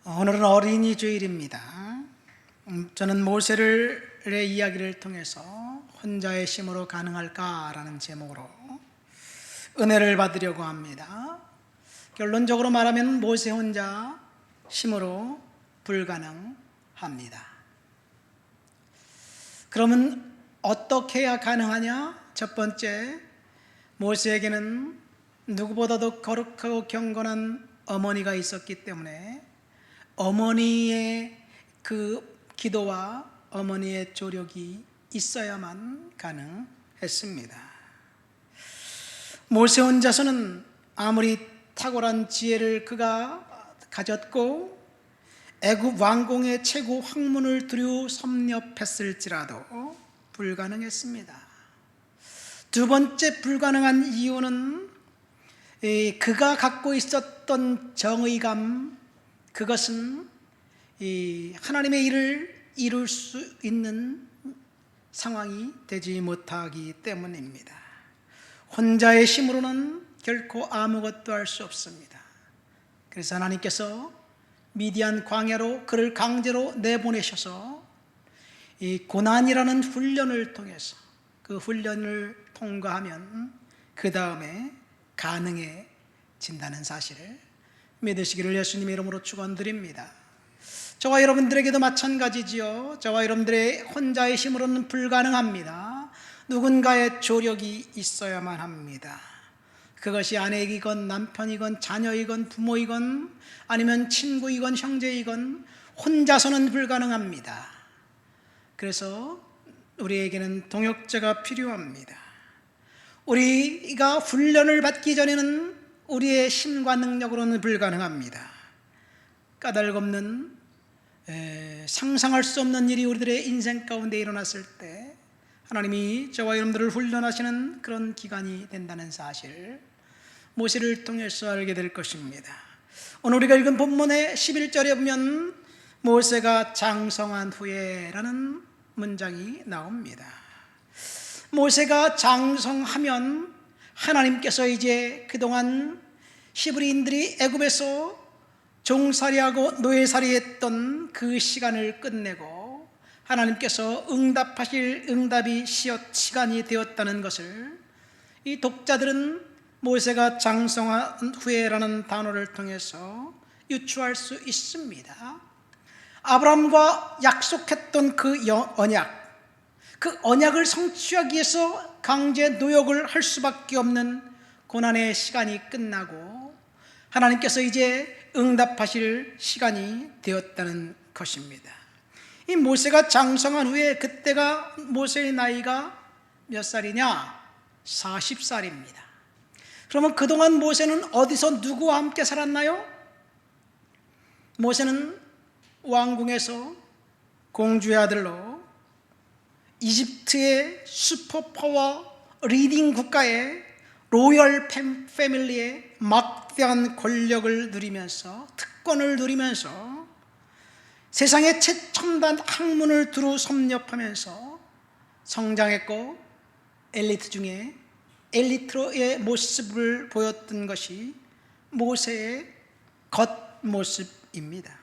오늘은 어린이 주일입니다. 저는 모세의 이야기를 통해서 혼자의 힘으로 가능할까라는 제목으로 은혜를 받으려고 합니다. 결론적으로 말하면 모세 혼자 힘으로 불가능합니다. 그러면 어떻게 해야 가능하냐? 첫 번째, 모세에게는 누구보다도 거룩하고 경건한 어머니가 있었기 때문에 어머니의 그 기도와 어머니의 조력이 있어야만 가능했습니다. 모세 혼자서는 아무리 탁월한 지혜를 그가 가졌고 애굽 왕궁의 최고 학문을 두루 섭렵했을지라도 불가능했습니다. 두 번째 불가능한 이유는 그가 갖고 있었던 정의감, 그것은 하나님의 일을 이룰 수 있는 상황이 되지 못하기 때문입니다. 혼자의 힘으로는 결코 아무것도 할 수 없습니다. 그래서 하나님께서 미디안 광야로 그를 강제로 내보내셔서 이 고난이라는 훈련을 통해서 그 훈련을 통과하면 그 다음에 가능해진다는 사실을 믿으시기를 예수님의 이름으로 축원드립니다. 저와 여러분들에게도 마찬가지지요. 저와 여러분들의 혼자의 힘으로는 불가능합니다. 누군가의 조력이 있어야만 합니다. 그것이 아내이건 남편이건 자녀이건 부모이건 아니면 친구이건 형제이건 혼자서는 불가능합니다. 그래서 우리에게는 동역자가 필요합니다. 우리가 훈련을 받기 전에는 우리의 힘과 능력으로는 불가능합니다. 까닭없는 상상할 수 없는 일이 우리들의 인생 가운데 일어났을 때 하나님이 저와 여러분들을 훈련하시는 그런 기간이 된다는 사실, 모세를 통해서 알게 될 것입니다. 오늘 우리가 읽은 본문의 11절에 보면 모세가 장성한 후에라는 문장이 나옵니다. 모세가 장성하면 하나님께서 이제 그동안 히브리인들이 애굽에서 종살이하고 노예살이했던 그 시간을 끝내고 하나님께서 응답하실 응답이 시간이 되었다는 것을 이 독자들은 모세가 장성한 후에라는 단어를 통해서 유추할 수 있습니다. 아브라함과 약속했던 그 언약, 그 언약을 성취하기 위해서 강제 노역을 할 수밖에 없는 고난의 시간이 끝나고 하나님께서 이제 응답하실 시간이 되었다는 것입니다. 이 모세가 장성한 후에 그때가 모세의 나이가 몇 살이냐? 40살입니다. 그러면 그동안 모세는 어디서 누구와 함께 살았나요? 모세는 왕궁에서 공주의 아들로 이집트의 슈퍼파워 리딩 국가의 로열 패밀리의 막대한 권력을 누리면서 특권을 누리면서 세상의 최첨단 학문을 두루 섭렵하면서 성장했고 엘리트 중에 엘리트의 모습을 보였던 것이 모세의 겉모습입니다.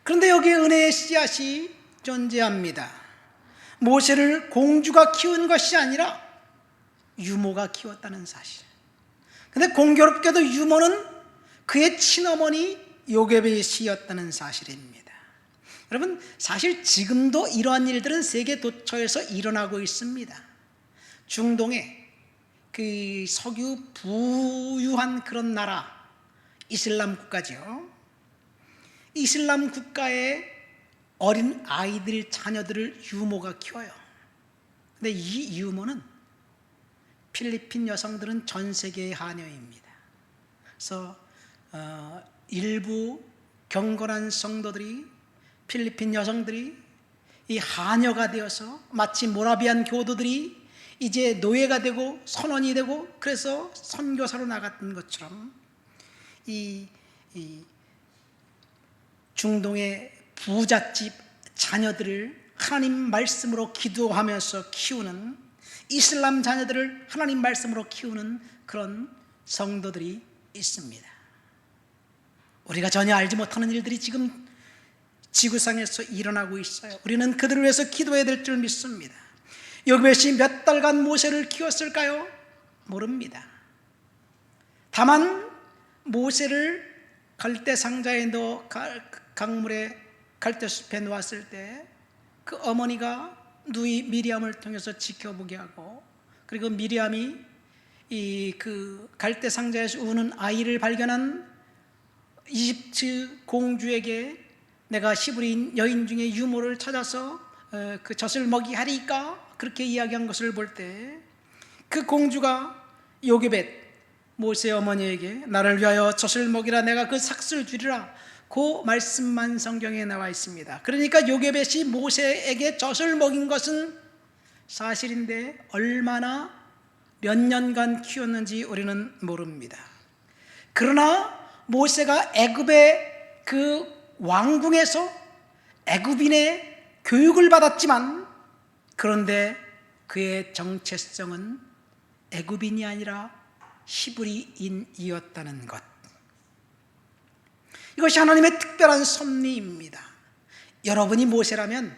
그런데 여기에 은혜의 씨앗이 존재합니다. 모세를 공주가 키운 것이 아니라 유모가 키웠다는 사실. 그런데 공교롭게도 유모는 그의 친어머니 요게벳이었다는 사실입니다. 여러분, 사실 지금도 이러한 일들은 세계 도처에서 일어나고 있습니다. 중동에 그 석유 부유한 그런 나라, 이슬람 국가죠. 이슬람 국가의 어린 아이들, 자녀들을 유모가 키워요. 근데 이 유모는 필리핀 여성들은 전 세계의 하녀입니다. 그래서 일부 경건한 성도들이, 필리핀 여성들이 이 하녀가 되어서 마치 모라비안 교도들이 이제 노예가 되고 선원이 되고 그래서 선교사로 나갔던 것처럼 이 중동의 부잣집 자녀들을 하나님 말씀으로 기도하면서 키우는, 이슬람 자녀들을 하나님 말씀으로 키우는 그런 성도들이 있습니다. 우리가 전혀 알지 못하는 일들이 지금 지구상에서 일어나고 있어요. 우리는 그들을 위해서 기도해야 될 줄 믿습니다. 여베시 몇 달간 모세를 키웠을까요? 모릅니다. 다만 모세를 갈대 상자에 넣어 강물에 갈대숲에 놓았을 때 그 어머니가 누이 미리암을 통해서 지켜보게 하고, 그리고 미리암이 이 그 갈대 상자에서 우는 아이를 발견한 이집트 공주에게 내가 히브리 여인 중에 유모를 찾아서 그 젖을 먹이 하리까 그렇게 이야기한 것을 볼 때, 그 공주가 요게벳 모세 어머니에게 나를 위하여 젖을 먹이라, 내가 그 삭슬 주리라, 그 말씀만 성경에 나와 있습니다. 그러니까 요게벳이 모세에게 젖을 먹인 것은 사실인데 얼마나 몇 년간 키웠는지 우리는 모릅니다. 그러나 모세가 애굽의 그 왕궁에서 애굽인의 교육을 받았지만, 그런데 그의 정체성은 애굽인이 아니라 히브리인이었다는 것, 이것이 하나님의 특별한 섭리입니다. 여러분이 모세라면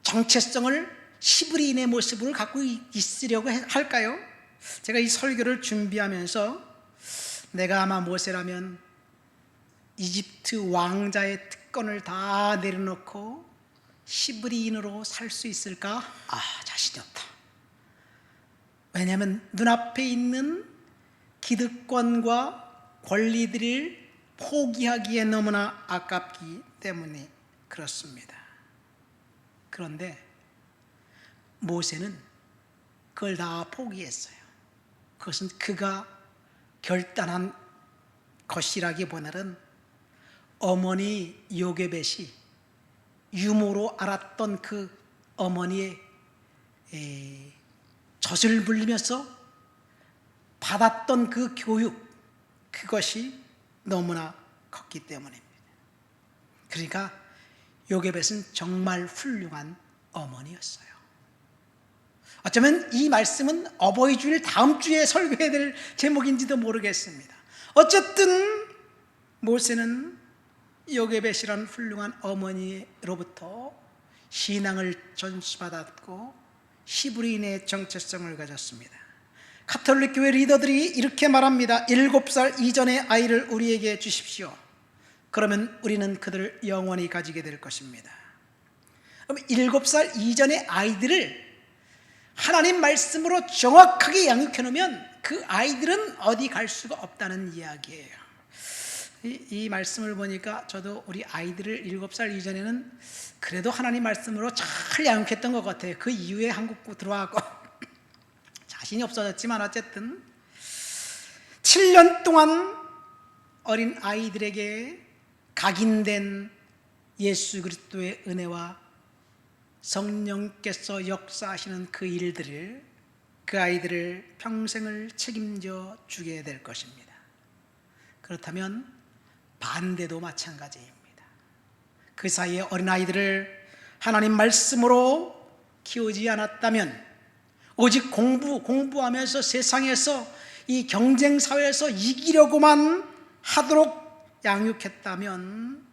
정체성을 히브리인의 모습을 갖고 있으려고 할까요? 제가 이 설교를 준비하면서 내가 아마 모세라면 이집트 왕자의 특권을 다 내려놓고 히브리인으로 살 수 있을까? 자신이 없다. 왜냐하면 눈앞에 있는 기득권과 권리들을 포기하기에 너무나 아깝기 때문에 그렇습니다. 그런데 모세는 그걸 다 포기했어요. 그것은 그가 결단한 것이라기보다는 어머니 요게벳이 유모로 알았던 그 어머니의 젖을 물리면서 받았던 그 교육, 그것이 너무나 컸기 때문입니다. 그러니까 요게벳은 정말 훌륭한 어머니였어요. 어쩌면 이 말씀은 어버이 주일 다음 주에 설교해야 될 제목인지도 모르겠습니다. 어쨌든 모세는 요게벳이라는 훌륭한 어머니로부터 신앙을 전수받았고 히브리인의 정체성을 가졌습니다. 가톨릭 교회 리더들이 이렇게 말합니다. 7살 이전의 아이를 우리에게 주십시오. 그러면 우리는 그들을 영원히 가지게 될 것입니다. 그럼 7살 이전의 아이들을 하나님 말씀으로 정확하게 양육해 놓으면 그 아이들은 어디 갈 수가 없다는 이야기예요. 이 말씀을 보니까 저도 우리 아이들을 7살 이전에는 그래도 하나님 말씀으로 잘 양육했던 것 같아요. 그 이후에 한국 들어와서 자신이 없어졌지만 어쨌든 7년 동안 어린 아이들에게 각인된 예수 그리스도의 은혜와 성령께서 역사하시는 그 일들을, 그 아이들을 평생을 책임져 주게 될 것입니다. 그렇다면 반대도 마찬가지입니다. 그 사이에 어린아이들을 하나님 말씀으로 키우지 않았다면, 오직 공부하면서 세상에서 이 경쟁사회에서 이기려고만 하도록 양육했다면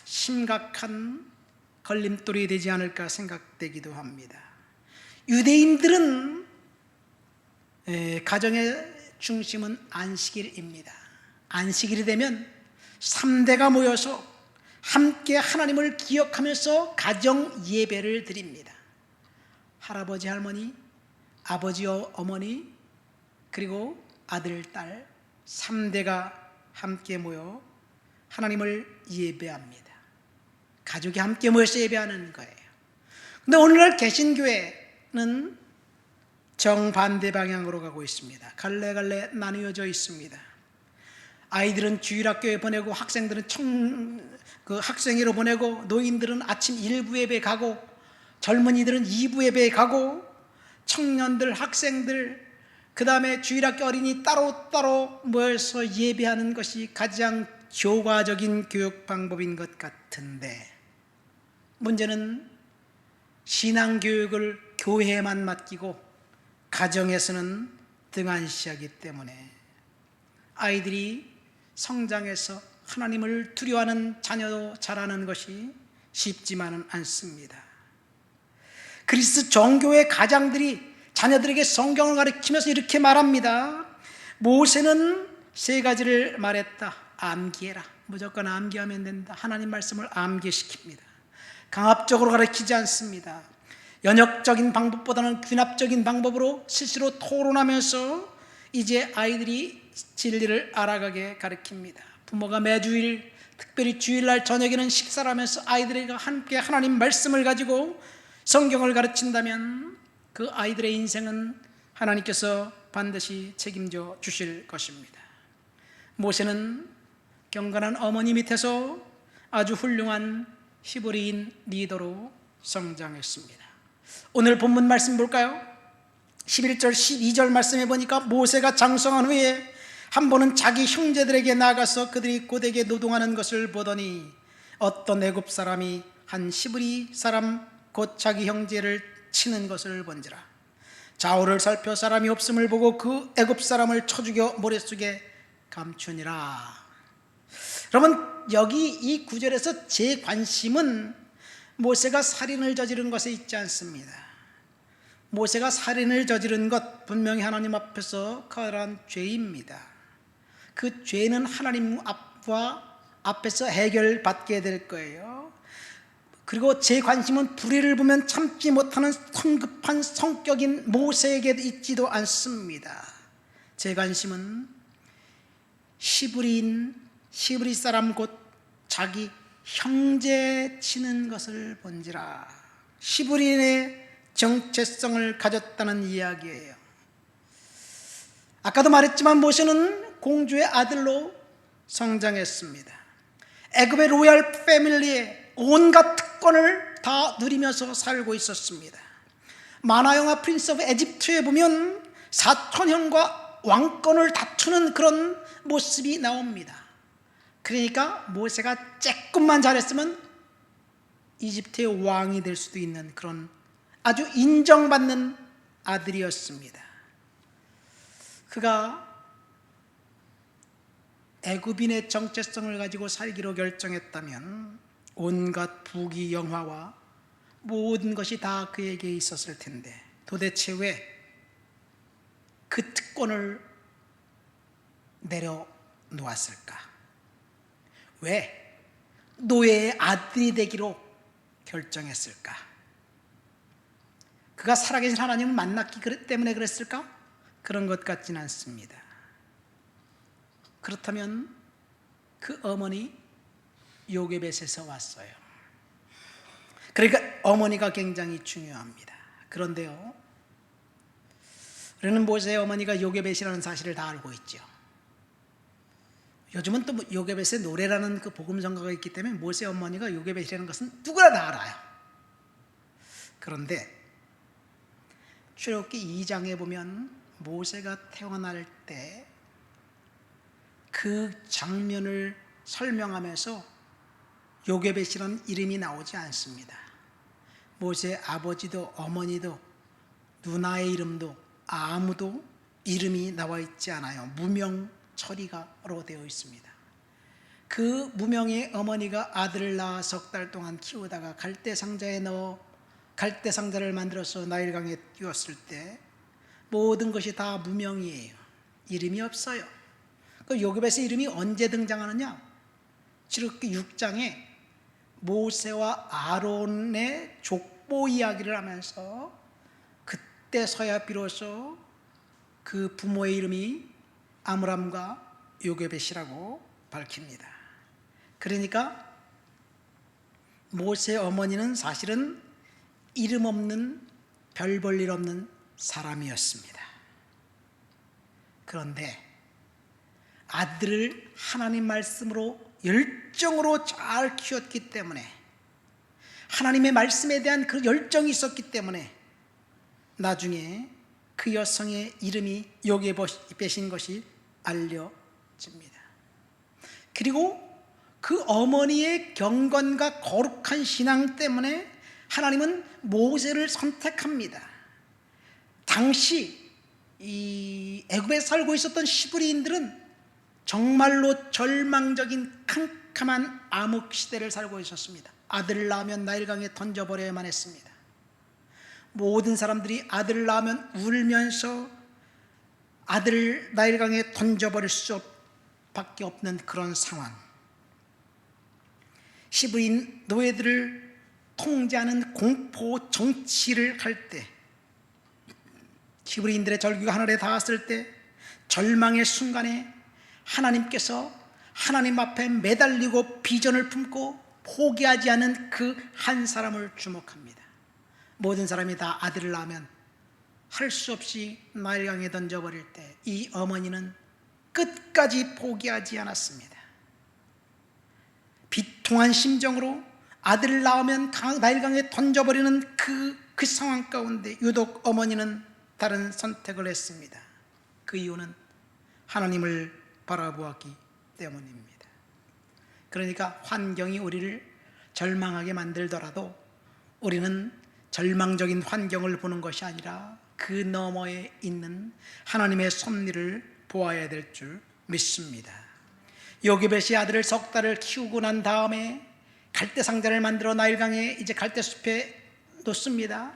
심각한 걸림돌이 되지 않을까 생각되기도 합니다. 유대인들은 가정의 중심은 안식일입니다. 안식일이 되면 3대가 모여서 함께 하나님을 기억하면서 가정 예배를 드립니다. 할아버지, 할머니, 아버지, 어머니, 그리고 아들, 딸 3대가 함께 모여 하나님을 예배합니다. 가족이 함께 모여서 예배하는 거예요. 근데 오늘날 개신교회는 정반대 방향으로 가고 있습니다. 갈래갈래 나뉘어져 있습니다. 아이들은 주일학교에 보내고, 학생들은 학생회로 보내고, 노인들은 아침 1부 예배 가고, 젊은이들은 2부 예배에 가고, 청년들, 학생들, 그 다음에 주일학교 어린이 따로따로 모여서 예배하는 것이 가장 교과적인 교육 방법인 것 같은데, 문제는 신앙교육을 교회에만 맡기고 가정에서는 등한시하기 때문에 아이들이 성장해서 하나님을 두려워하는 자녀도 자라는 것이 쉽지만은 않습니다. 그리스 정교회 가장들이 자녀들에게 성경을 가르치면서 이렇게 말합니다. 모세는 세 가지를 말했다. 암기해라. 무조건 암기하면 된다. 하나님 말씀을 암기시킵니다. 강압적으로 가르치지 않습니다. 연역적인 방법보다는 귀납적인 방법으로 스스로 토론하면서 이제 아이들이 진리를 알아가게 가르칩니다. 부모가 매주일, 특별히 주일날 저녁에는 식사를 하면서 아이들과 함께 하나님 말씀을 가지고 성경을 가르친다면 그 아이들의 인생은 하나님께서 반드시 책임져 주실 것입니다. 모세는 경건한 어머니 밑에서 아주 훌륭한 히브리인 리더로 성장했습니다. 오늘 본문 말씀 볼까요? 11절 12절 말씀해 보니까 모세가 장성한 후에 한 번은 자기 형제들에게 나가서 그들이 고되게 노동하는 것을 보더니 어떤 애굽 사람이 한 히브리 사람 곧 자기 형제를 치는 것을 본지라. 좌우를 살펴 사람이 없음을 보고 그 애굽 사람을 쳐 죽여 모래 속에 감추니라. 여러분, 여기 이 구절에서 제 관심은 모세가 살인을 저지른 것에 있지 않습니다. 모세가 살인을 저지른 것 분명히 하나님 앞에서 커다란 죄입니다. 그 죄는 하나님 앞에서 해결받게 될 거예요. 그리고 제 관심은 불의를 보면 참지 못하는 성급한 성격인 모세에게 있지도 않습니다. 제 관심은 히브리 사람 곧 자기 형제 치는 것을 본지라. 히브리인의 정체성을 가졌다는 이야기예요. 아까도 말했지만 모세는 공주의 아들로 성장했습니다. 애굽의 로얄 패밀리의 온갖 특권을 다 누리면서 살고 있었습니다. 만화영화 프린스 오브 에집트에 보면 사촌형과 왕권을 다투는 그런 모습이 나옵니다. 그러니까 모세가 조금만 잘했으면 이집트의 왕이 될 수도 있는 그런 아주 인정받는 아들이었습니다. 그가 애굽인의 정체성을 가지고 살기로 결정했다면 온갖 부귀 영화와 모든 것이 다 그에게 있었을 텐데 도대체 왜 그 특권을 내려놓았을까? 왜 노예의 아들이 되기로 결정했을까? 그가 살아계신 하나님을 만났기 때문에 그랬을까? 그런 것 같지는 않습니다. 그렇다면 그 어머니 요게벳에서 왔어요. 그러니까 어머니가 굉장히 중요합니다. 그런데요, 우리는 모세의 어머니가 요게벳이라는 사실을 다 알고 있죠. 요즘은 또 요게벳의 노래라는 그 복음성가가 있기 때문에 모세 어머니가 요게벳이라는 것은 누구나 다 알아요. 그런데 출애굽기 2장에 보면 모세가 태어날 때 그 장면을 설명하면서 요게벳이라는 이름이 나오지 않습니다. 모세의 아버지도 어머니도 누나의 이름도 아무도 이름이 나와 있지 않아요. 무명 처리가로 되어 있습니다. 그 무명의 어머니가 아들을 낳아 석 달 동안 키우다가 갈대 상자에 넣어 갈대 상자를 만들어서 나일강에 띄웠을 때 모든 것이 다 무명이에요. 이름이 없어요. 그 요게벳의 이름이 언제 등장하느냐? 출애굽기 6장에 모세와 아론의 족보 이야기를 하면서 그때서야 비로소 그 부모의 이름이 아므람과 요게벳이라고 밝힙니다. 그러니까 모세의 어머니는 사실은 이름 없는 별 볼 일 없는 사람이었습니다. 그런데 아들을 하나님 말씀으로 열정으로 잘 키웠기 때문에 하나님의 말씀에 대한 그 열정이 있었기 때문에 나중에 그 여성의 이름이 요게벳인 것이 알려집니다. 그리고 그 어머니의 경건과 거룩한 신앙 때문에 하나님은 모세를 선택합니다. 당시 이 애굽에 살고 있었던 히브리인들은 정말로 절망적인 캄캄한 암흑 시대를 살고 있었습니다. 아들을 낳으면 나일강에 던져버려야만 했습니다. 모든 사람들이 아들을 낳으면 울면서 아들을 나일강에 던져버릴 수밖에 없는 그런 상황. 히브리인 노예들을 통제하는 공포 정치를 할 때, 히브리인들의 절규가 하늘에 닿았을 때, 절망의 순간에 하나님께서 하나님 앞에 매달리고 비전을 품고 포기하지 않은 그 한 사람을 주목합니다. 모든 사람이 다 아들을 낳으면 할 수 없이 나일강에 던져버릴 때 이 어머니는 끝까지 포기하지 않았습니다. 비통한 심정으로 아들을 낳으면 나일강에 던져버리는 그 상황 가운데 유독 어머니는 다른 선택을 했습니다. 그 이유는 하나님을 바라보았기 때문입니다. 그러니까 환경이 우리를 절망하게 만들더라도 우리는 절망적인 환경을 보는 것이 아니라 그 너머에 있는 하나님의 섭리를 보아야 될 줄 믿습니다. 요게벳이 아들을 석 달을 키우고 난 다음에 갈대상자를 만들어 나일강에 이제 갈대숲에 놓습니다.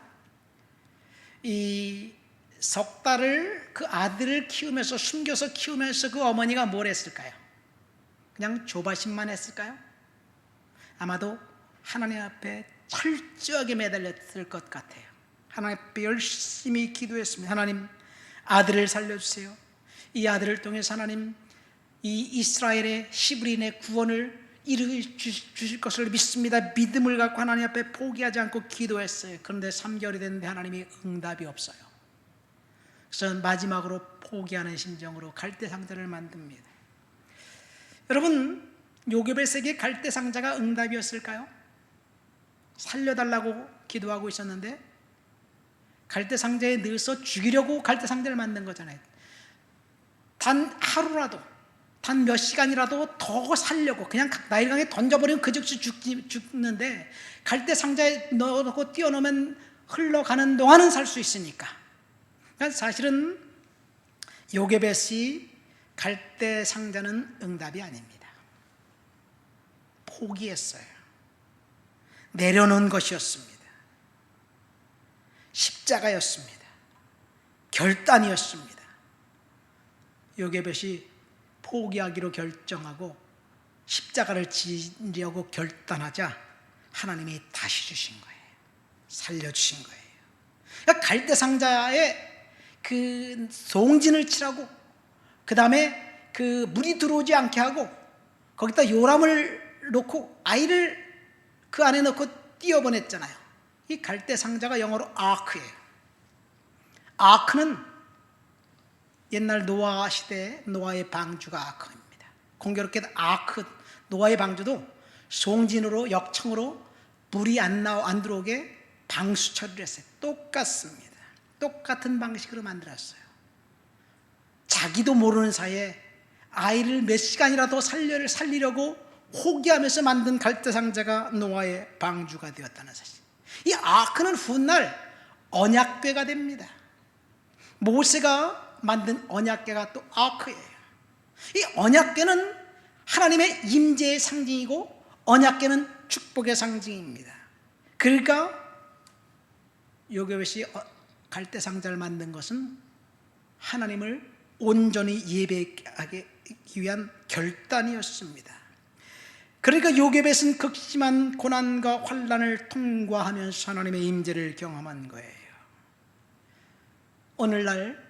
이 석 달을 그 아들을 키우면서 숨겨서 키우면서 그 어머니가 뭘 했을까요? 그냥 조바심만 했을까요? 아마도 하나님 앞에 철저하게 매달렸을 것 같아요. 하나님 앞에 열심히 기도했습니다. 하나님, 아들을 살려주세요. 이 아들을 통해서 하나님 이 이스라엘의 히브리인의 구원을 이루어 주실 것을 믿습니다. 믿음을 갖고 하나님 앞에 포기하지 않고 기도했어요. 그런데 3개월이 됐는데 하나님이 응답이 없어요. 그래서 마지막으로 포기하는 심정으로 갈대상자를 만듭니다. 여러분, 요게벳에게 갈대상자가 응답이었을까요? 살려달라고 기도하고 있었는데 갈대상자에 넣어서 죽이려고 갈대상자를 만든 거잖아요. 단 하루라도, 단 몇 시간이라도 더 살려고 그냥 나일강에 던져버리면 그 즉시 죽는데 갈대상자에 넣어놓고 띄워놓으면 흘러가는 동안은 살 수 있으니까. 그러니까 사실은 요게벳이 갈대상자는 응답이 아닙니다. 포기했어요. 내려놓은 것이었습니다. 십자가였습니다. 결단이었습니다. 요게벳이 포기하기로 결정하고 십자가를 지려고 결단하자 하나님이 다시 주신 거예요. 살려주신 거예요. 그러니까 갈대상자에 그 송진을 칠하고 그 다음에 그 물이 들어오지 않게 하고 거기다 요람을 놓고 아이를 그 안에 넣고 띄어보냈잖아요. 이 갈대상자가 영어로 아크예요. 아크는 옛날 노아 시대 노아의 방주가 아크입니다. 공교롭게도 아크 노아의 방주도 송진으로 역청으로 물이 안 들어오게 방수 처리를 했어요. 똑같습니다. 똑같은 방식으로 만들었어요. 자기도 모르는 사이에 아이를 몇 시간이라도 살리려고 포기하면서 만든 갈대상자가 노아의 방주가 되었다는 사실. 이 아크는 훗날 언약궤가 됩니다. 모세가 만든 언약궤가 또 아크예요. 이 언약궤는 하나님의 임재의 상징이고 언약궤는 축복의 상징입니다. 그러니까 요게벳이 갈대상자를 만든 것은 하나님을 온전히 예배하기 위한 결단이었습니다. 그러니까 요게벳은 극심한 고난과 환난을 통과하면서 하나님의 임재를 경험한 거예요. 오늘날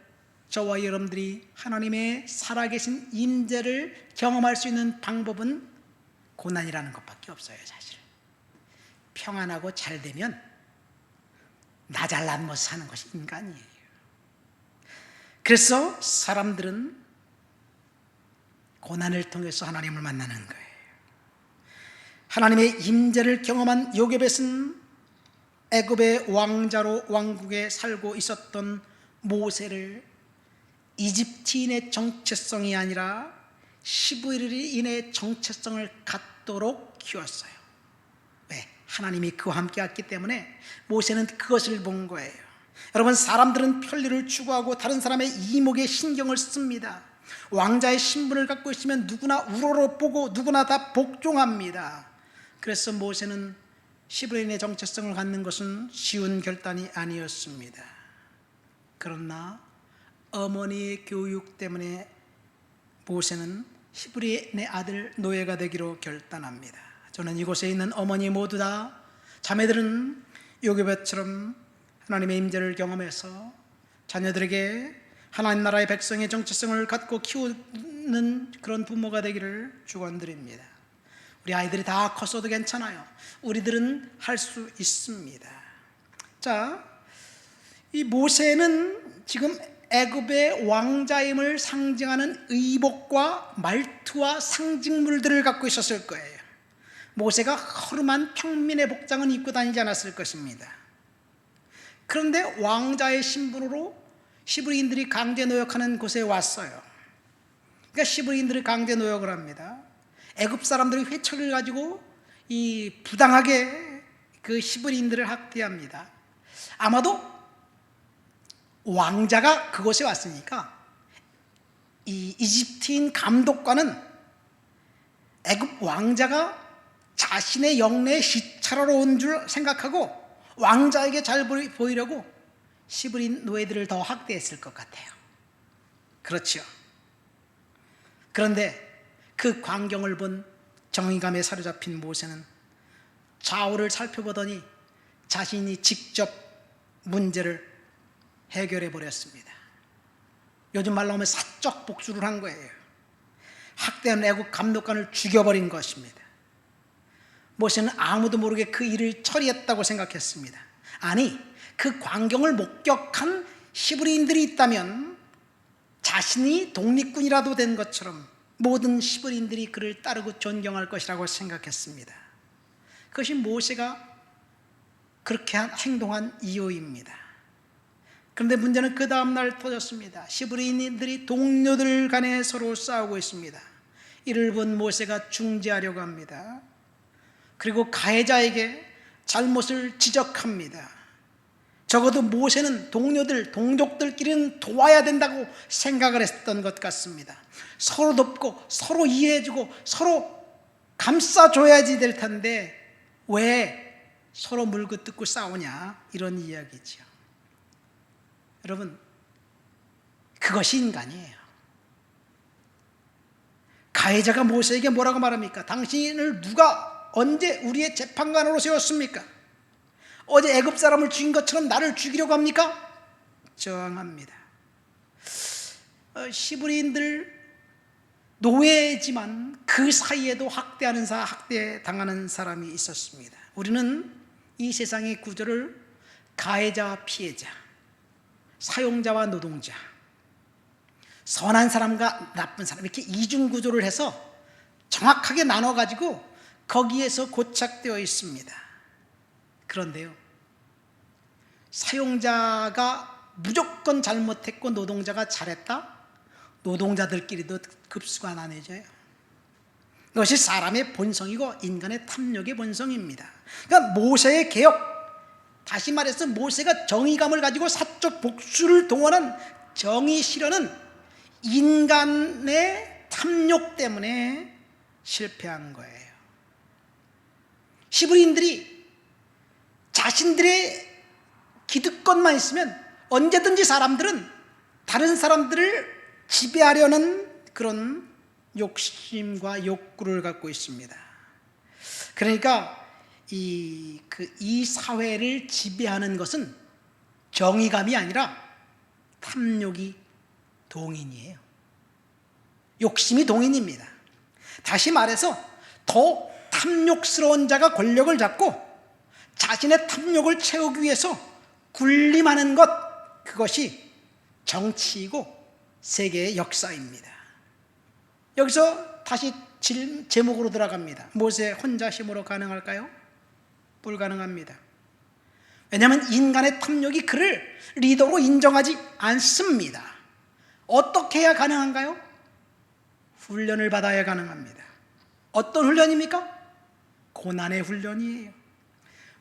저와 여러분들이 하나님의 살아계신 임재를 경험할 수 있는 방법은 고난이라는 것밖에 없어요. 사실 평안하고 잘 되면 나 잘난 모습 사는 것이 인간이에요. 그래서 사람들은 고난을 통해서 하나님을 만나는 거예요. 하나님의 임재를 경험한 요게벳은 애굽의 왕자로 왕국에 살고 있었던 모세를 이집트인의 정체성이 아니라 히브리인의 정체성을 갖도록 키웠어요. 왜? 하나님이 그와 함께 했기 때문에 모세는 그것을 본 거예요. 여러분, 사람들은 편리를 추구하고 다른 사람의 이목에 신경을 씁니다. 왕자의 신분을 갖고 있으면 누구나 우러러보고 누구나 다 복종합니다. 그래서 모세는 히브리인의 정체성을 갖는 것은 쉬운 결단이 아니었습니다. 그러나 어머니의 교육 때문에 모세는 히브리인의 아들 노예가 되기로 결단합니다. 저는 이곳에 있는 어머니 모두 다, 자매들은 요게벳처럼 하나님의 임재를 경험해서 자녀들에게 하나님 나라의 백성의 정체성을 갖고 키우는 그런 부모가 되기를 축원드립니다. 우리 아이들이 다 컸어도 괜찮아요. 우리들은 할 수 있습니다. 자, 이 모세는 지금 애굽의 왕자임을 상징하는 의복과 말투와 상징물들을 갖고 있었을 거예요. 모세가 허름한 평민의 복장은 입고 다니지 않았을 것입니다. 그런데 왕자의 신분으로 히브리인들이 강제 노역하는 곳에 왔어요. 그러니까 히브리인들이 강제 노역을 합니다. 애굽 사람들이 회초리를 가지고 이 부당하게 그 히브리인들을 학대합니다. 아마도 왕자가 그곳에 왔으니까 이 이집트인 감독관은 애굽 왕자가 자신의 영내에 시찰하러 온 줄 생각하고 왕자에게 잘 보이려고 히브리인 노예들을 더 학대했을 것 같아요. 그렇죠. 그런데 그 광경을 본 정의감에 사로잡힌 모세는 좌우를 살펴보더니 자신이 직접 문제를 해결해 버렸습니다. 요즘 말로 하면 사적 복수를 한 거예요. 학대한 애국 감독관을 죽여버린 것입니다. 모세는 아무도 모르게 그 일을 처리했다고 생각했습니다. 아니, 그 광경을 목격한 히브리인들이 있다면 자신이 독립군이라도 된 것처럼 모든 히브리인들이 그를 따르고 존경할 것이라고 생각했습니다. 그것이 모세가 그렇게 행동한 이유입니다. 그런데 문제는 그 다음날 터졌습니다. 히브리인들이 동료들 간에 서로 싸우고 있습니다. 이를 본 모세가 중재하려고 합니다. 그리고 가해자에게 잘못을 지적합니다. 적어도 모세는 동족들끼리는 도와야 된다고 생각을 했던 것 같습니다. 서로 돕고 서로 이해해주고 서로 감싸줘야지 될 텐데 왜 서로 물고 뜯고 싸우냐, 이런 이야기죠. 여러분, 그것이 인간이에요. 가해자가 모세에게 뭐라고 말합니까? 당신을 누가 언제 우리의 재판관으로 세웠습니까? 어제 애굽 사람을 죽인 것처럼 나를 죽이려고 합니까? 저항합니다. 히브리인들 노예지만 그 사이에도 학대 당하는 사람이 있었습니다. 우리는 이 세상의 구조를 가해자와 피해자, 사용자와 노동자, 선한 사람과 나쁜 사람, 이렇게 이중 구조를 해서 정확하게 나눠가지고 거기에서 고착되어 있습니다. 그런데요, 사용자가 무조건 잘못했고 노동자가 잘했다? 노동자들끼리도 급수가 나눠져요. 이것이 사람의 본성이고 인간의 탐욕의 본성입니다. 그러니까 모세의 개혁, 다시 말해서 모세가 정의감을 가지고 사적 복수를 동원한 정의 실현은 인간의 탐욕 때문에 실패한 거예요. 히브리인들이 자신들의 기득권만 있으면 언제든지 사람들은 다른 사람들을 지배하려는 그런 욕심과 욕구를 갖고 있습니다. 그러니까 이 사회를 지배하는 것은 정의감이 아니라 탐욕이 동인이에요. 욕심이 동인입니다. 다시 말해서 더 탐욕스러운 자가 권력을 잡고 자신의 탐욕을 채우기 위해서 군림하는 것, 그것이 정치이고 세계의 역사입니다. 여기서 다시 제목으로 들어갑니다. 모세 혼자 힘으로 가능할까요? 불가능합니다. 왜냐하면 인간의 탐욕이 그를 리더로 인정하지 않습니다. 어떻게 해야 가능한가요? 훈련을 받아야 가능합니다. 어떤 훈련입니까? 고난의 훈련이에요.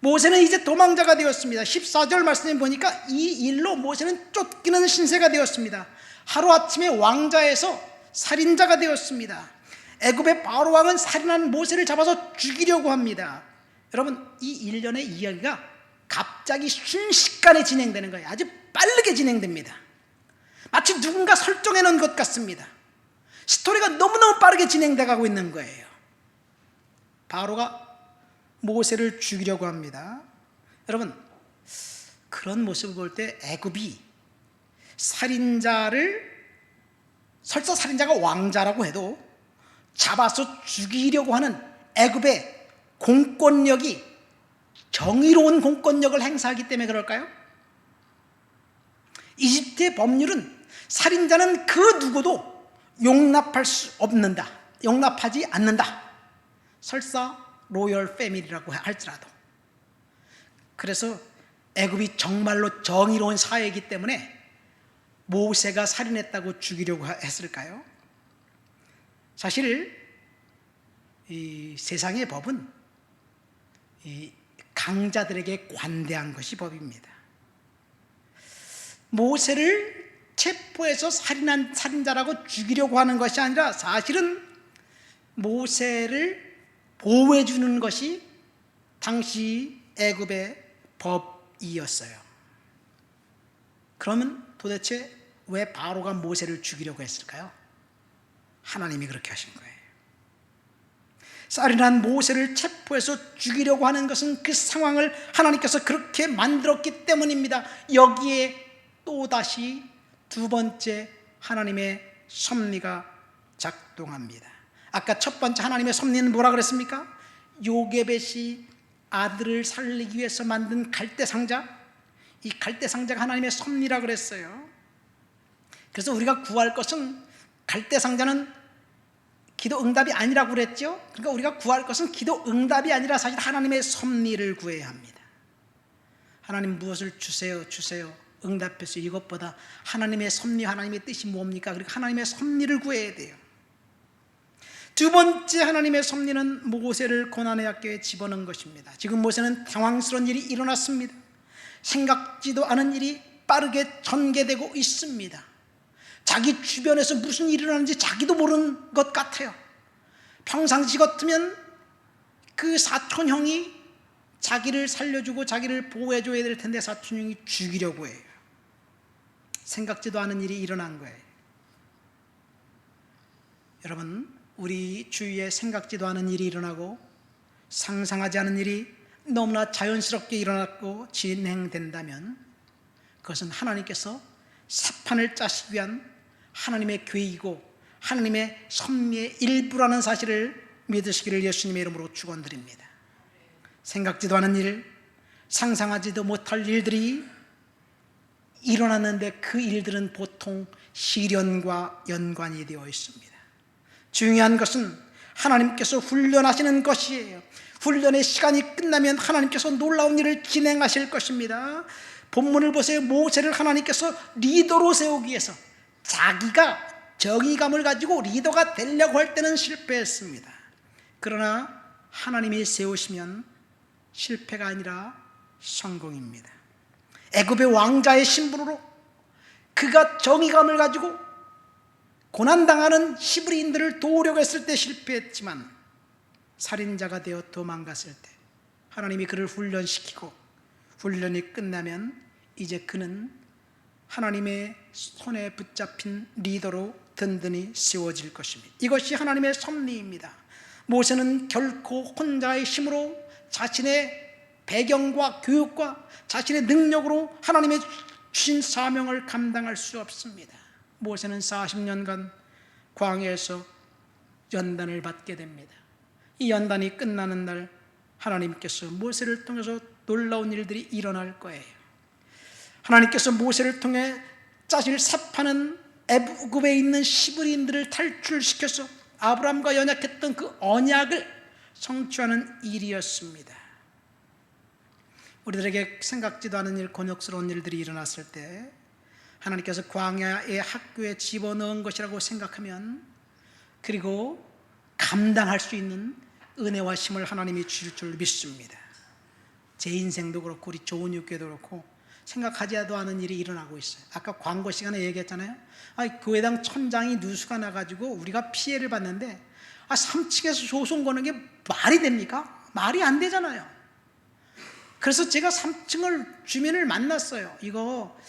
모세는 이제 도망자가 되었습니다. 14절 말씀에 보니까 이 일로 모세는 쫓기는 신세가 되었습니다. 하루아침에 왕자에서 살인자가 되었습니다. 애굽의 바로 왕은 살인한 모세를 잡아서 죽이려고 합니다. 여러분, 이 일련의 이야기가 갑자기 순식간에 진행되는 거예요. 아주 빠르게 진행됩니다. 마치 누군가 설정해 놓은 것 같습니다. 스토리가 너무너무 빠르게 진행돼 가고 있는 거예요. 바로가 모세를 죽이려고 합니다. 여러분, 그런 모습을 볼 때 애굽이 설사 살인자가 왕자라고 해도 잡아서 죽이려고 하는 애굽의 공권력이 정의로운 공권력을 행사하기 때문에 그럴까요? 이집트의 법률은 살인자는 그 누구도 용납하지 않는다. 설사 로열 패밀리라고 할지라도. 그래서 애굽이 정말로 정의로운 사회이기 때문에 모세가 살인했다고 죽이려고 했을까요? 사실 이 세상의 법은 이 강자들에게 관대한 것이 법입니다. 모세를 체포해서 살인한 살인자라고 죽이려고 하는 것이 아니라 사실은 모세를 보호해 주는 것이 당시 애굽의 법이었어요. 그러면 도대체 왜 바로가 모세를 죽이려고 했을까요? 하나님이 그렇게 하신 거예요. 살인한 모세를 체포해서 죽이려고 하는 것은 그 상황을 하나님께서 그렇게 만들었기 때문입니다. 여기에 또다시 두 번째 하나님의 섭리가 작동합니다. 아까 첫 번째 하나님의 섭리는 뭐라 그랬습니까? 요게벳이 아들을 살리기 위해서 만든 갈대상자, 이 갈대상자가 하나님의 섭리라 그랬어요. 그래서 우리가 구할 것은, 갈대상자는 기도 응답이 아니라고 그랬죠. 그러니까 우리가 구할 것은 기도 응답이 아니라 사실 하나님의 섭리를 구해야 합니다. 하나님 무엇을 주세요 응답했어요. 이것보다 하나님의 섭리, 하나님의 뜻이 뭡니까? 그러니까 하나님의 섭리를 구해야 돼요. 두 번째 하나님의 섭리는 모세를 고난의 학교에 집어넣은 것입니다. 지금 모세는 당황스러운 일이 일어났습니다. 생각지도 않은 일이 빠르게 전개되고 있습니다. 자기 주변에서 무슨 일이 일어나는지 자기도 모르는 것 같아요. 평상시 같으면 그 사촌형이 자기를 살려주고 자기를 보호해줘야 될 텐데 사촌형이 죽이려고 해요. 생각지도 않은 일이 일어난 거예요. 여러분, 우리 주위에 생각지도 않은 일이 일어나고 상상하지 않은 일이 너무나 자연스럽게 일어났고 진행된다면 그것은 하나님께서 사판을 짜시기 위한 하나님의 계획이고 하나님의 섭리의 일부라는 사실을 믿으시기를 예수님의 이름으로 축원드립니다. 생각지도 않은 일, 상상하지도 못할 일들이 일어났는데 그 일들은 보통 시련과 연관이 되어 있습니다. 중요한 것은 하나님께서 훈련하시는 것이에요. 훈련의 시간이 끝나면 하나님께서 놀라운 일을 진행하실 것입니다. 본문을 보세요. 모세를 하나님께서 리더로 세우기 위해서 자기가 정의감을 가지고 리더가 되려고 할 때는 실패했습니다. 그러나 하나님이 세우시면 실패가 아니라 성공입니다. 애굽의 왕자의 신분으로 그가 정의감을 가지고 고난당하는 히브리인들을 도우려고 했을 때 실패했지만 살인자가 되어 도망갔을 때 하나님이 그를 훈련시키고 훈련이 끝나면 이제 그는 하나님의 손에 붙잡힌 리더로 든든히 세워질 것입니다. 이것이 하나님의 섭리입니다. 모세는 결코 혼자의 힘으로 자신의 배경과 교육과 자신의 능력으로 하나님의 주신 사명을 감당할 수 없습니다. 모세는 40년간 광야에서 연단을 받게 됩니다. 이 연단이 끝나는 날 하나님께서 모세를 통해서 놀라운 일들이 일어날 거예요. 하나님께서 모세를 통해 짜질 사파는 애굽에 있는 히브리인들을 탈출시켜서 아브라함과 연약했던 그 언약을 성취하는 일이었습니다. 우리들에게 생각지도 않은 일, 곤욕스러운 일들이 일어났을 때 하나님께서 광야의 학교에 집어넣은 것이라고 생각하면, 그리고 감당할 수 있는 은혜와 힘을 하나님이 주실 줄 믿습니다. 제 인생도 그렇고 우리 좋은 육교도 그렇고 생각하지도 않은 일이 일어나고 있어요. 아까 광고 시간에 얘기했잖아요. 교회당 천장이 누수가 나가지고 우리가 피해를 봤는데 3층에서 소송 거는 게 말이 됩니까? 말이 안 되잖아요. 그래서 제가 3층을 주민을 만났어요. 이거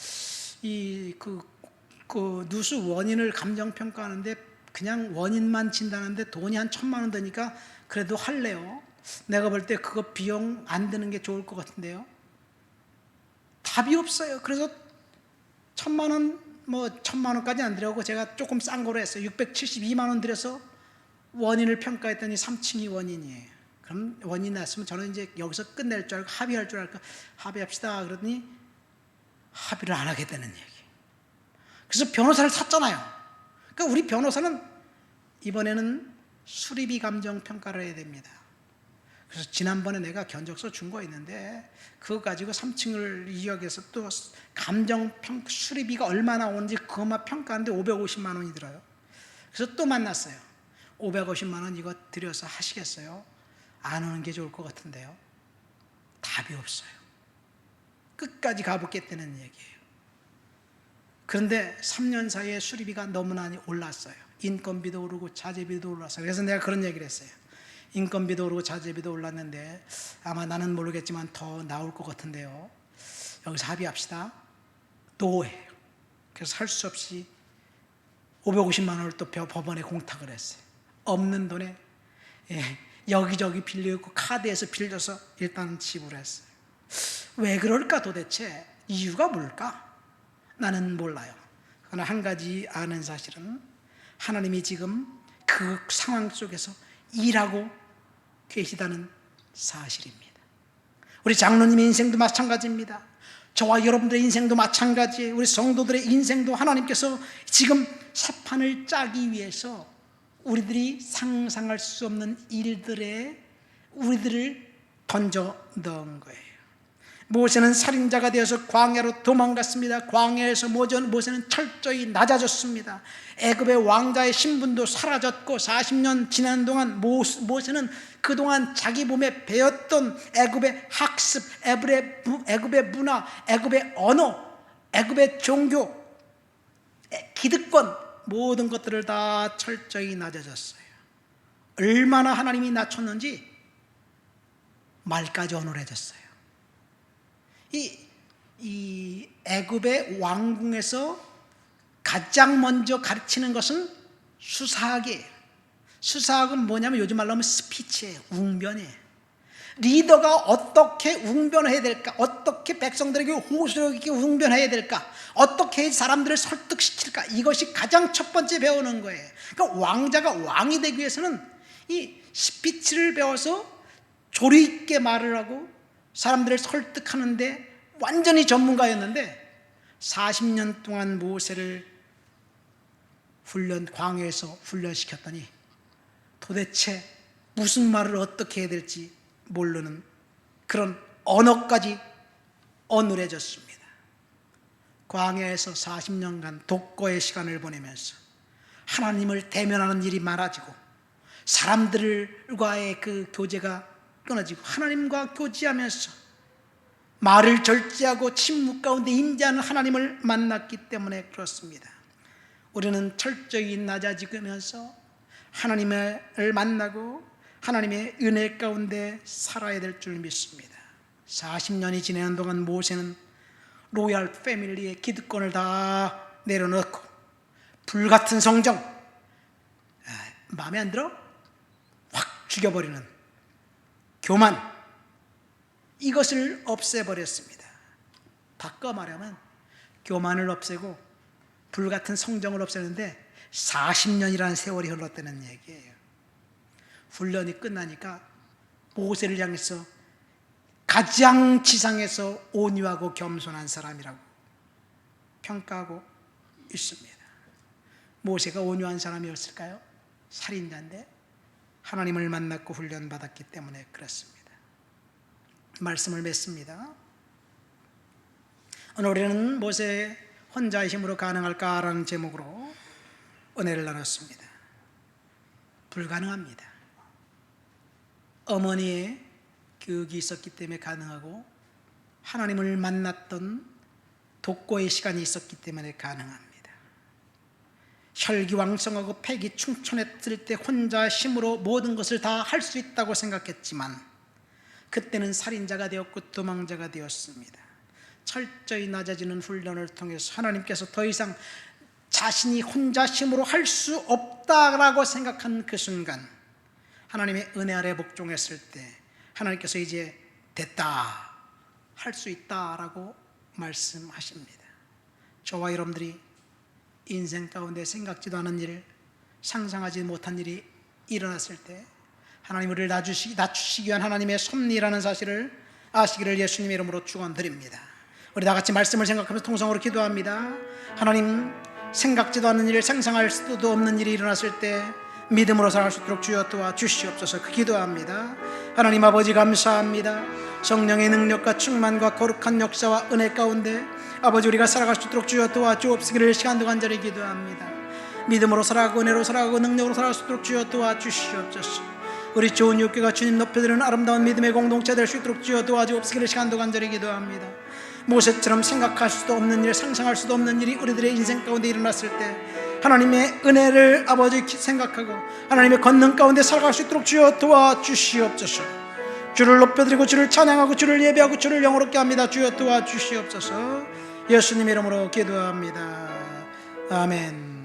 그 누수 원인을 감정평가하는데 그냥 원인만 진단하는데 돈이 한 1,000만 원 드니까 그래도 할래요. 내가 볼 때 그거 비용 안 드는 게 좋을 것 같은데요. 답이 없어요. 그래서 1,000만 원, 1,000만 원까지 안 들여고 제가 조금 싼 거로 했어요. 672만 원 들여서 원인을 평가했더니 3층이 원인이에요. 그럼 원인 났으면 저는 이제 여기서 끝낼 줄 알고 합의할 줄 알고 합의합시다. 그러더니 합의를 안 하게 되는 얘기. 그래서 변호사를 샀잖아요. 그러니까 우리 변호사는 이번에는 수리비 감정 평가를 해야 됩니다. 그래서 지난번에 내가 견적서 준 거 있는데 그거 가지고 3층을 이역해서 또 수리비가 얼마나 오는지 그것만 평가하는데 550만 원이 들어요. 그래서 또 만났어요. 550만 원 이거 들여서 하시겠어요? 안 오는 게 좋을 것 같은데요. 답이 없어요. 끝까지 가보겠다는 얘기예요. 그런데 3년 사이에 수리비가 너무나 많이 올랐어요. 인건비도 오르고 자재비도 올랐어요. 그래서 내가 그런 얘기를 했어요. 인건비도 오르고 자재비도 올랐는데 아마 나는 모르겠지만 더 나올 것 같은데요. 여기서 합의합시다. 노예요. 그래서 할 수 없이 550만 원을 또 법원에 공탁을 했어요. 없는 돈에 여기저기 빌려있고 카드에서 빌려서 일단 지불했어요. 왜 그럴까 도대체? 이유가 뭘까? 나는 몰라요. 그러나 한 가지 아는 사실은 하나님이 지금 그 상황 속에서 일하고 계시다는 사실입니다. 우리 장로님의 인생도 마찬가지입니다. 저와 여러분들의 인생도 마찬가지예요. 우리 성도들의 인생도 하나님께서 지금 새판을 짜기 위해서 우리들이 상상할 수 없는 일들에 우리들을 던져 넣은 거예요. 모세는 살인자가 되어서 광야로 도망갔습니다. 광야에서 모세는 철저히 낮아졌습니다. 애굽의 왕자의 신분도 사라졌고 40년 지난 동안 모세는 그동안 자기 몸에 배웠던 애굽의 학습, 애굽의 문화, 애굽의 언어, 애굽의 종교, 기득권 모든 것들을 다 철저히 낮아졌어요. 얼마나 하나님이 낮췄는지 말까지 어눌해졌어요. 이 애굽의 왕궁에서 가장 먼저 가르치는 것은 수사학이에요. 수사학은 뭐냐면 요즘 말로 하면 스피치예요. 웅변이에요. 리더가 어떻게 웅변해야 될까? 어떻게 백성들에게 호소력 있게 웅변해야 될까? 어떻게 사람들을 설득시킬까? 이것이 가장 첫 번째 배우는 거예요. 그러니까 왕자가 왕이 되기 위해서는 이 스피치를 배워서 조리 있게 말을 하고 사람들을 설득하는데 완전히 전문가였는데 40년 동안 모세를 광야에서 훈련시켰더니 도대체 무슨 말을 어떻게 해야 될지 모르는 그런 언어까지 어눌해졌습니다. 광야에서 40년간 독거의 시간을 보내면서 하나님을 대면하는 일이 많아지고 사람들과의 그 교제가 끊어지고 하나님과 교제하면서 말을 절제하고 침묵 가운데 임재하는 하나님을 만났기 때문에 그렇습니다. 우리는 철저히 낮아지면서 하나님을 만나고 하나님의 은혜 가운데 살아야 될 줄 믿습니다. 40년이 지나는 동안 모세는 로얄 패밀리의 기득권을 다 내려놓고 불같은 성정, 마음에 안 들어? 확 죽여버리는 교만, 이것을 없애버렸습니다. 바꿔 말하면 교만을 없애고 불같은 성정을 없애는데 40년이라는 세월이 흘렀다는 얘기예요. 훈련이 끝나니까 모세를 향해서 가장 지상에서 온유하고 겸손한 사람이라고 평가하고 있습니다. 모세가 온유한 사람이었을까요? 살인자인데 하나님을 만났고 훈련받았기 때문에 그렇습니다. 말씀을 맺습니다. 오늘 우리는 모세 혼자의 힘으로 가능할까라는 제목으로 은혜를 나눴습니다. 불가능합니다. 어머니의 교육이 있었기 때문에 가능하고 하나님을 만났던 독고의 시간이 있었기 때문에 가능합니다. 혈기왕성하고 패기 충천했을 때 혼자 힘으로 모든 것을 다 할 수 있다고 생각했지만 그때는 살인자가 되었고 도망자가 되었습니다. 철저히 낮아지는 훈련을 통해서 하나님께서 더 이상 자신이 혼자 힘으로 할 수 없다라고 생각한 그 순간, 하나님의 은혜 아래 복종했을 때 하나님께서 이제 됐다, 할 수 있다라고 말씀하십니다. 저와 여러분들이 인생 가운데 생각지도 않은 일, 상상하지 못한 일이 일어났을 때 하나님 우리를 낮추시기 위한 하나님의 섭리라는 사실을 아시기를 예수님의 이름으로 축원드립니다. 우리 다 같이 말씀을 생각하면서 통성으로 기도합니다. 하나님, 생각지도 않은 일, 상상할 수도 없는 일이 일어났을 때 믿음으로 살아갈 수 있도록 주여 도와주시옵소서. 기도합니다. 하나님 아버지, 감사합니다. 성령의 능력과 충만과 거룩한 역사와 은혜 가운데 아버지, 우리가 살아갈 수 있도록 주여 도와주옵시기를 시간도 간절히 기도합니다. 믿음으로 살아가고 은혜로 살아가고 능력으로 살아갈 수 있도록 주여 도와주시옵소서. 우리 좋은 육교가 주님 높여드리는 아름다운 믿음의 공동체 될 수 있도록 주여 도와주옵시기를 시간도 간절히 기도합니다. 모세처럼 생각할 수도 없는 일, 상상할 수도 없는 일이 우리들의 인생 가운데 일어났을 때 하나님의 은혜를 아버지 생각하고 하나님의 권능 가운데 살아갈 수 있도록 주여 도와주시옵소서. 주를 높여드리고 주를 찬양하고 주를 예배하고 주를 영화롭게 합니다. 주여 도와주시옵소서. 예수님의 이름으로 기도합니다. 아멘.